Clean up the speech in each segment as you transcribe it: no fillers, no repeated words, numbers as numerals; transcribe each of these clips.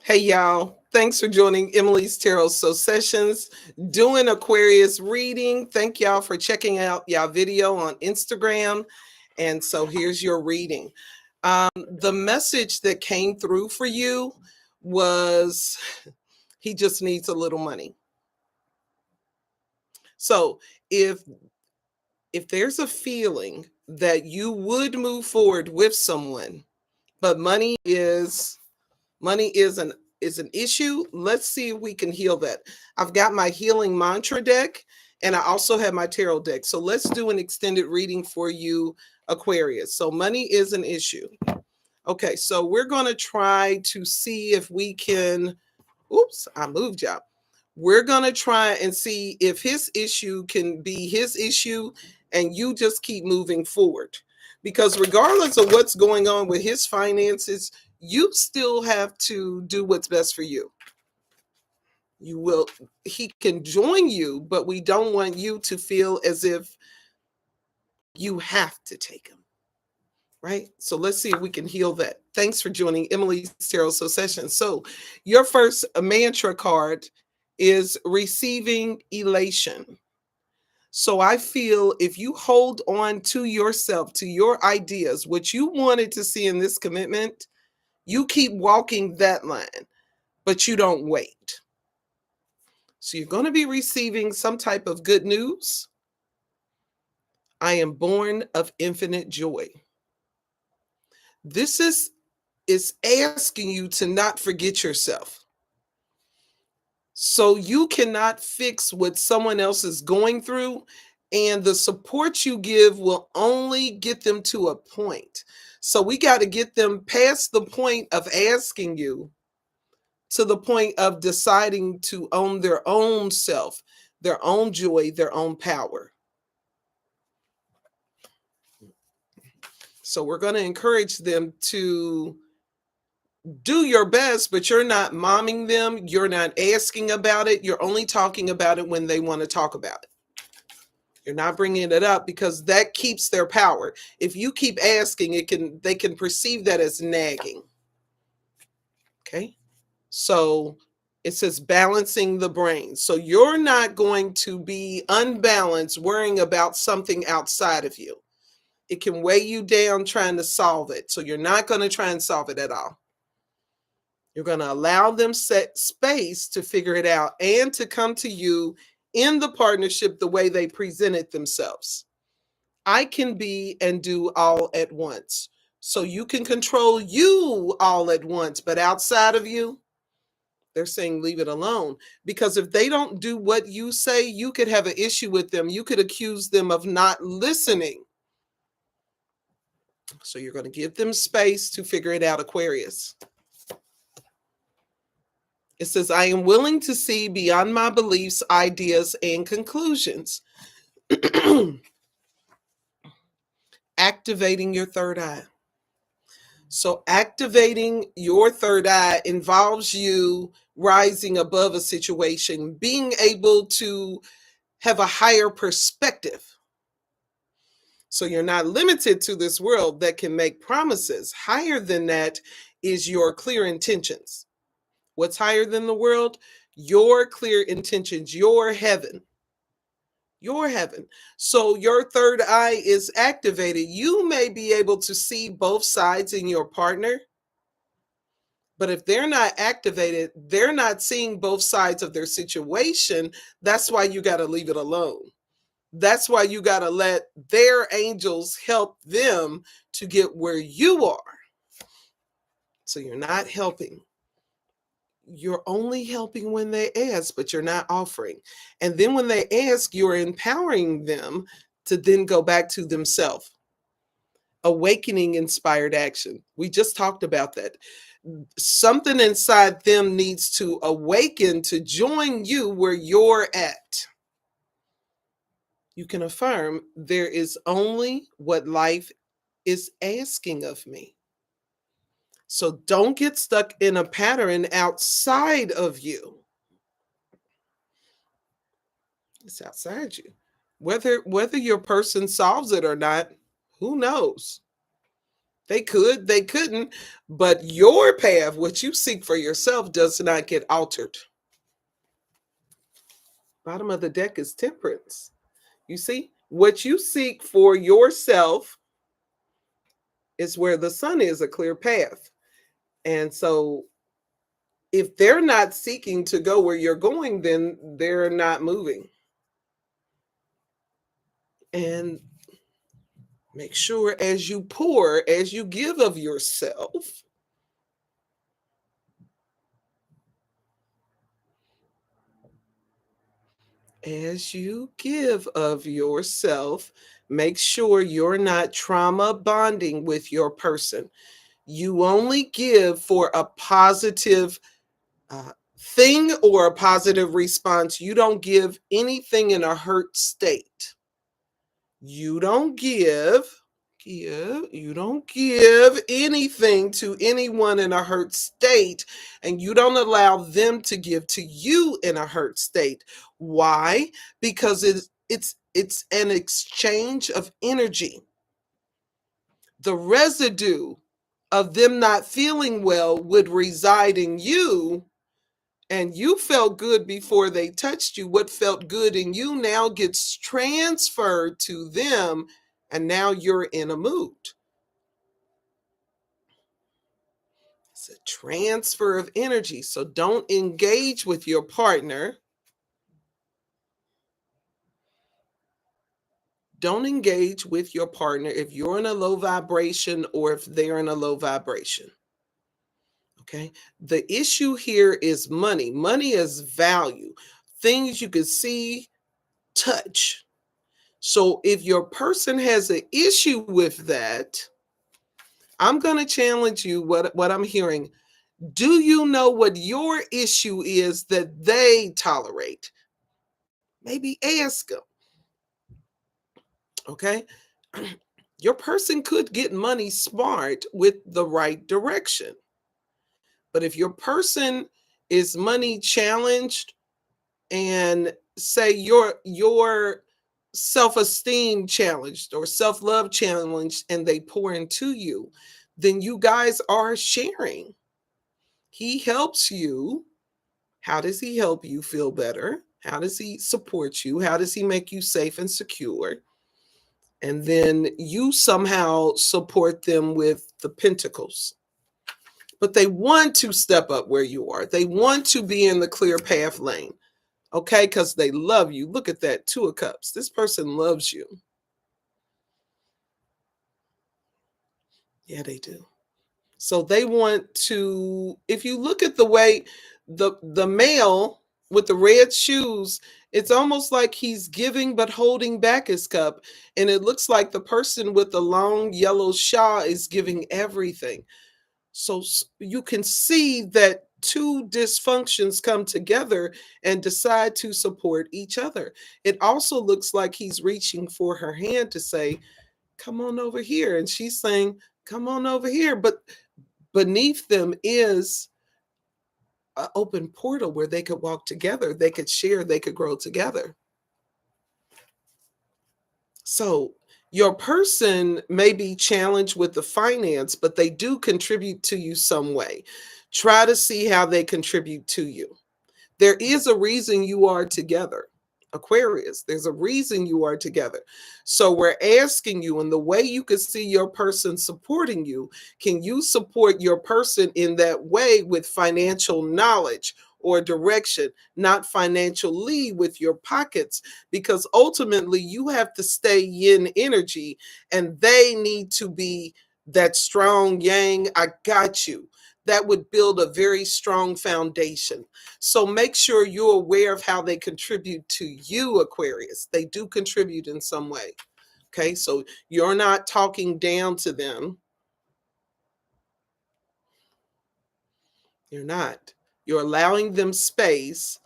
Hey y'all, thanks for joining Emily's Tarot So Sessions, doing Aquarius reading. Thank y'all for checking out y'all video on Instagram. And so here's your reading. The message that came through for you was he just needs a little money. So if if there's a feeling that you would move forward with someone, but money is an issue. Let's see if we can heal that. I've got my healing mantra deck and I also have my tarot deck. So let's do an extended reading for you, Aquarius. So money is an issue. Okay, so we're going to try to see if we can. Oops, I moved y'all. We're going to try and see if his issue can be his issue and you just keep moving forward. Because regardless of what's going on with his finances, you still have to do what's best for you. You will, he can join you, but we don't want you to feel as if you have to take him. Right? So let's see if we can heal that. Thanks for joining Emily's Tarot So Session. So your first mantra card is receiving elation. So I feel if you hold on to yourself, to your ideas, what you wanted to see in this commitment, you keep walking that line, but you don't wait. So you're going to be receiving some type of good news. I am born of infinite joy. This is asking you to not forget yourself. So you cannot fix what someone else is going through, and the support you give will only get them to a point. So we got to get them past the point of asking you to the point of deciding to own their own self, their own joy, their own power. So we're going to encourage them to do your best, but you're not momming them. You're not asking about it. You're only talking about it when they want to talk about it. You're not bringing it up because that keeps their power. If you keep asking, they can perceive that as nagging. Okay? So it says balancing the brain. So you're not going to be unbalanced worrying about something outside of you. It can weigh you down trying to solve it. So you're not going to try and solve it at all. You're going to allow them set space to figure it out and to come to you in the partnership the way they presented themselves. I can be and do all at once. So you can control you all at once, but outside of you, they're saying leave it alone. Because if they don't do what you say, you could have an issue with them. You could accuse them of not listening. So you're going to give them space to figure it out, Aquarius. It says, I am willing to see beyond my beliefs, ideas, and conclusions. Activating your third eye. So activating your third eye involves you rising above a situation, being able to have a higher perspective. So you're not limited to this world that can make promises. Higher than that is your clear intentions. What's higher than the world? Your clear intentions, your heaven. Your heaven. So your third eye is activated. You may be able to see both sides in your partner, but if they're not activated, they're not seeing both sides of their situation. That's why you got to leave it alone. That's why you got to let their angels help them to get where you are. So you're not helping. You're only helping when they ask, but you're not offering. And then when they ask, you're empowering them to then go back to themselves. Awakening inspired action. We just talked about that. Something inside them needs to awaken to join you where you're at. You can affirm there is only what life is asking of me. So don't get stuck in a pattern outside of you. It's outside you. Whether your person solves it or not, who knows? They could, they couldn't, but your path, what you seek for yourself, does not get altered. Bottom of the deck is temperance. You see, what you seek for yourself is where the sun is, a clear path. And so if they're not seeking to go where you're going, then they're not moving. And make sure as you pour, as you give of yourself, as you give of yourself, make sure you're not trauma bonding with your person. You only give for a positive thing or a positive response. You don't give anything in a hurt state. You don't you don't give anything to anyone in a hurt state, and you don't allow them to give to you in a hurt state. Why? Because it's an exchange of energy. The residue of them not feeling well would reside in you, and you felt good before they touched you. What felt good in you now gets transferred to them, and now you're in a mood. It's a transfer of energy. So don't engage with your partner. Don't engage with your partner if you're in a low vibration or if they're in a low vibration. Okay. The issue here is money. Money is value, things you can see, touch. So if your person has an issue with that, I'm going to challenge you what I'm hearing. Do you know what your issue is that they tolerate? Maybe ask them. Okay. Your person could get money smart with the right direction. But if your person is money challenged, and say your self-esteem challenged or self-love challenged, and they pour into you, then you guys are sharing. He helps you. How does he help you feel better? How does he support you? How does he make you safe and secure? And then you somehow support them with the pentacles. But they want to step up where you are. They want to be in the clear path lane. Okay, because they love you. Look at that, Two of Cups. This person loves you. Yeah, they do. So they want to, if you look at the way the male with the red shoes, it's almost like he's giving but holding back his cup. And it looks like the person with the long yellow shawl is giving everything. So you can see that two dysfunctions come together and decide to support each other. It also looks like he's reaching for her hand to say, come on over here. And she's saying, come on over here. But beneath them is an open portal where they could walk together, they could share, they could grow together. So your person may be challenged with the finance, but they do contribute to you some way. Try to see how they contribute to you. There is a reason you are together. Aquarius, there's a reason you are together. So we're asking you, in the way you could see your person supporting you, can you support your person in that way with financial knowledge or direction, not financial lead with your pockets? Because ultimately you have to stay yin energy, and they need to be that strong yang. I got you. That would build a very strong foundation. So make sure you're aware of how they contribute to you, Aquarius. They do contribute in some way. Okay, so you're not talking down to them. You're not. You're allowing them space,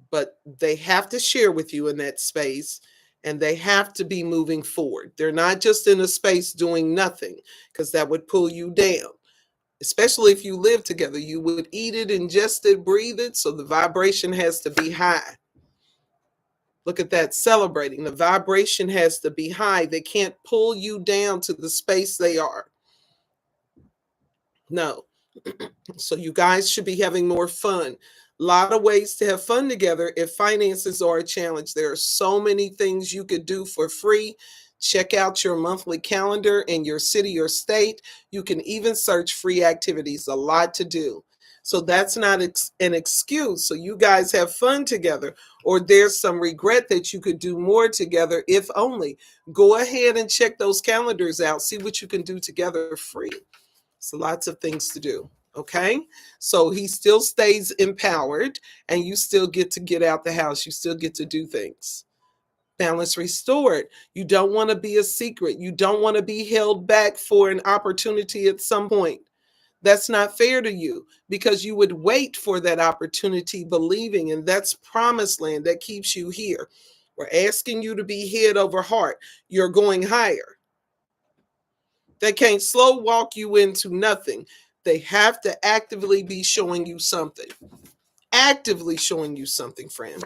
but they have to share with you in that space, and they have to be moving forward. They're not just in a space doing nothing, because that would pull you down. Especially if you live together, you would eat it, ingest it, breathe it. So the vibration has to be high. Look at that, celebrating. The vibration has to be high. They can't pull you down to the space they are. No. So you guys should be having more fun. A lot of ways to have fun together if finances are a challenge. There are so many things you could do for free. Check out your monthly calendar in your city or state. You can even search free activities, a lot to do. So that's not an excuse. So you guys have fun together, or there's some regret that you could do more together if only. Go ahead and check those calendars out. See what you can do together free. So lots of things to do. Okay. So he still stays empowered and you still get out the house. You still get to do things. Balance restored. You don't want to be a secret. You don't want to be held back for an opportunity at some point. That's not fair to you because you would wait for that opportunity believing, and that's promised land that keeps you here. We're asking you to be head over heart. You're going higher. They can't slow walk you into nothing. They have to actively be showing you something. Actively showing you something, friend.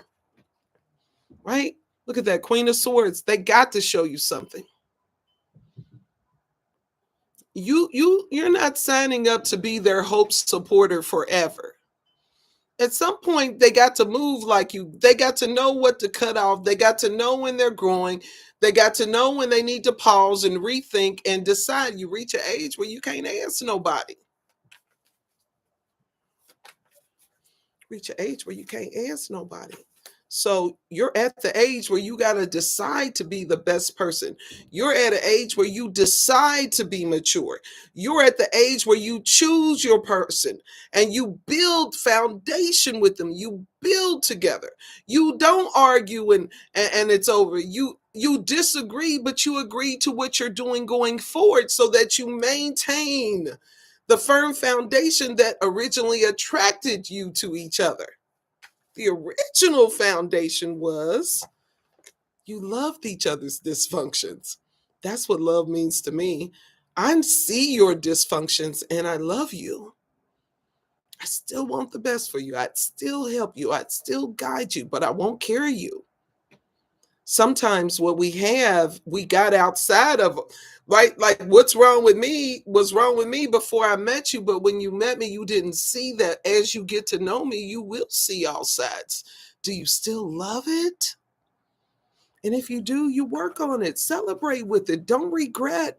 Right? Look at that Queen of Swords. They got to show you something. You're not signing up to be their hope supporter forever. At some point they got to move like you. They got to know what to cut off. They got to know when they're growing. They got to know when they need to pause and rethink and decide. You reach an age where you can't ask nobody. Reach an age where you can't ask nobody. So you're at the age where you got to decide to be the best person. You're at an age where you decide to be mature. You're at the age where you choose your person and you build foundation with them. You build together. You don't argue and it's over. You disagree, but you agree to what you're doing going forward so that you maintain the firm foundation that originally attracted you to each other. The original foundation was you loved each other's dysfunctions. That's what love means to me. I see your dysfunctions and I love you. I still want the best for you. I'd still help you. I'd still guide you, but I won't carry you. Sometimes what we got outside of, right? Like what's wrong with me was wrong with me before I met you, but when you met me you didn't see that. As you get to know me you will see all sides. Do you still love it? And if you do, you work on it, celebrate with it. Don't regret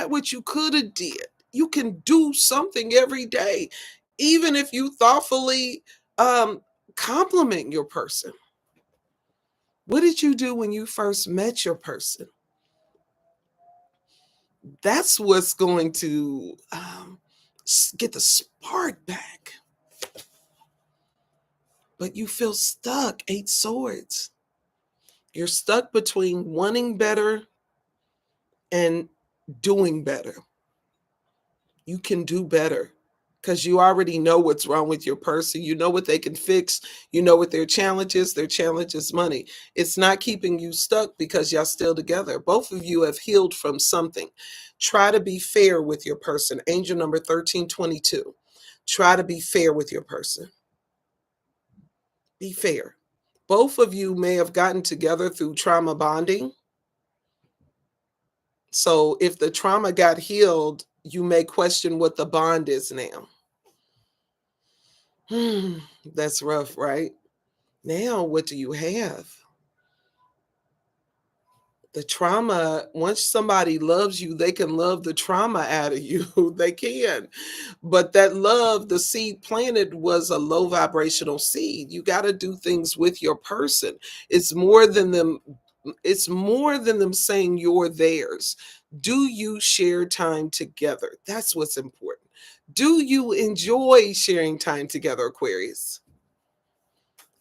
what you could have did. You can do something every day, even if you thoughtfully um compliment your person. What did you do when you first met your person? That's what's going to get the spark back. But you feel stuck, 8 swords. You're stuck between wanting better and doing better. You can do better because you already know what's wrong with your person. You know what they can fix. You know what their challenge is. Their challenge is money. It's not keeping you stuck because y'all still together. Both of you have healed from something. Try to be fair with your person. Angel number 1322. Try to be fair with your person. Be fair. Both of you may have gotten together through trauma bonding. So if the trauma got healed, you may question what the bond is now. That's rough, right? Now, what do you have? The trauma, once somebody loves you, they can love the trauma out of you. They can. But that love, the seed planted was a low vibrational seed. You got to do things with your person. It's more than them. It's more than them saying you're theirs. Do you share time together? That's what's important. Do you enjoy sharing time together, Aquarius?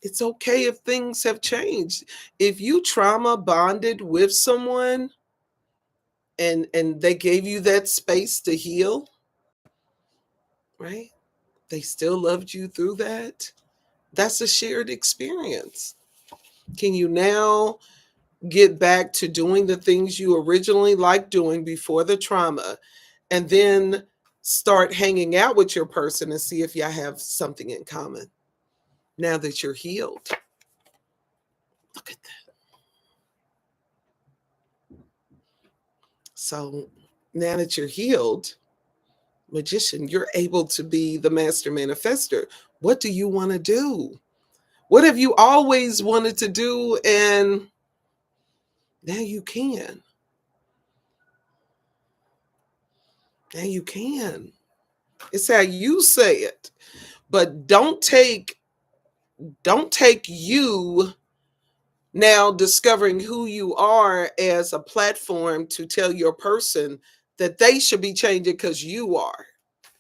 It's okay if things have changed. If you trauma bonded with someone and they gave you that space to heal, right? They still loved you through that. That's a shared experience. Can you now get back to doing the things you originally liked doing before the trauma and then start hanging out with your person and see if y'all have something in common now that you're healed? Look at that. So now that you're healed, Magician, you're able to be the master manifester. What do you want to do? What have you always wanted to do? And now you can. Now you can. It's how you say it. But don't take you now discovering who you are as a platform to tell your person that they should be changing because you are.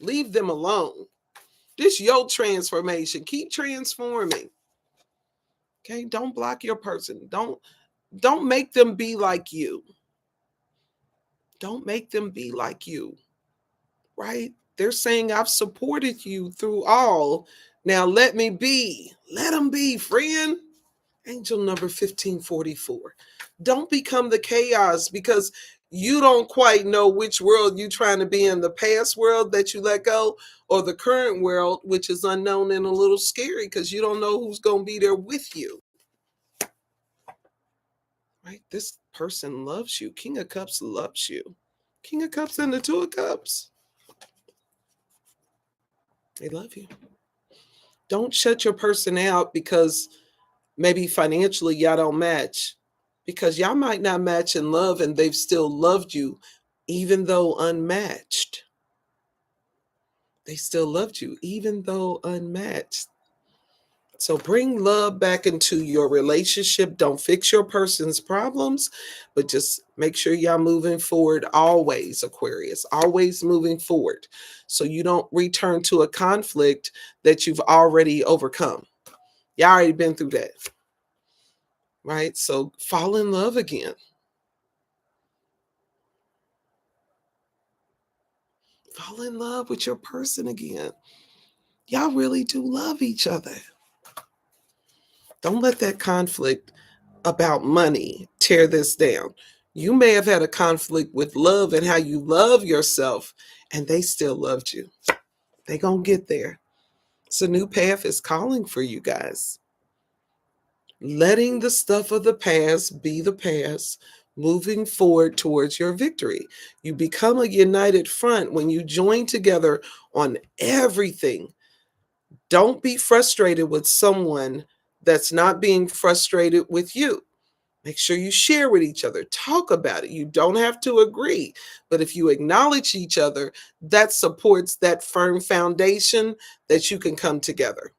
Leave them alone. This your transformation. Keep transforming. Okay? Don't block your person. Don't make them be like you. Don't make them be like you. Right? They're saying I've supported you through all. Now let me be. Let them be, friend. Angel number 1544. Don't become the chaos because you don't quite know which world you're trying to be in, the past world that you let go or the current world, which is unknown and a little scary because you don't know who's going to be there with you. Right? This person loves you. King of Cups loves you. King of Cups and the Two of Cups. They love you. Don't shut your person out because maybe financially y'all don't match, because y'all might not match in love and they've still loved you even though unmatched. They still loved you even though unmatched. So bring love back into your relationship. Don't fix your person's problems, but just make sure y'all moving forward always, Aquarius, always moving forward. So you don't return to a conflict that you've already overcome. Y'all already been through that. Right? So fall in love again. Fall in love with your person again. Y'all really do love each other. Don't let that conflict about money tear this down. You may have had a conflict with love and how you love yourself, and they still loved you. They gonna get there. It's a new path is calling for you guys. Letting the stuff of the past be the past, moving forward towards your victory. You become a united front when you join together on everything. Don't be frustrated with someone that's not being frustrated with you. Make sure you share with each other. Talk about it. You don't have to agree. But if you acknowledge each other, that supports that firm foundation that you can come together.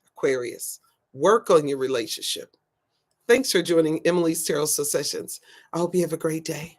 Aquarius, work on your relationship. Thanks for joining Emily's Tarot Sessions. I hope you have a great day.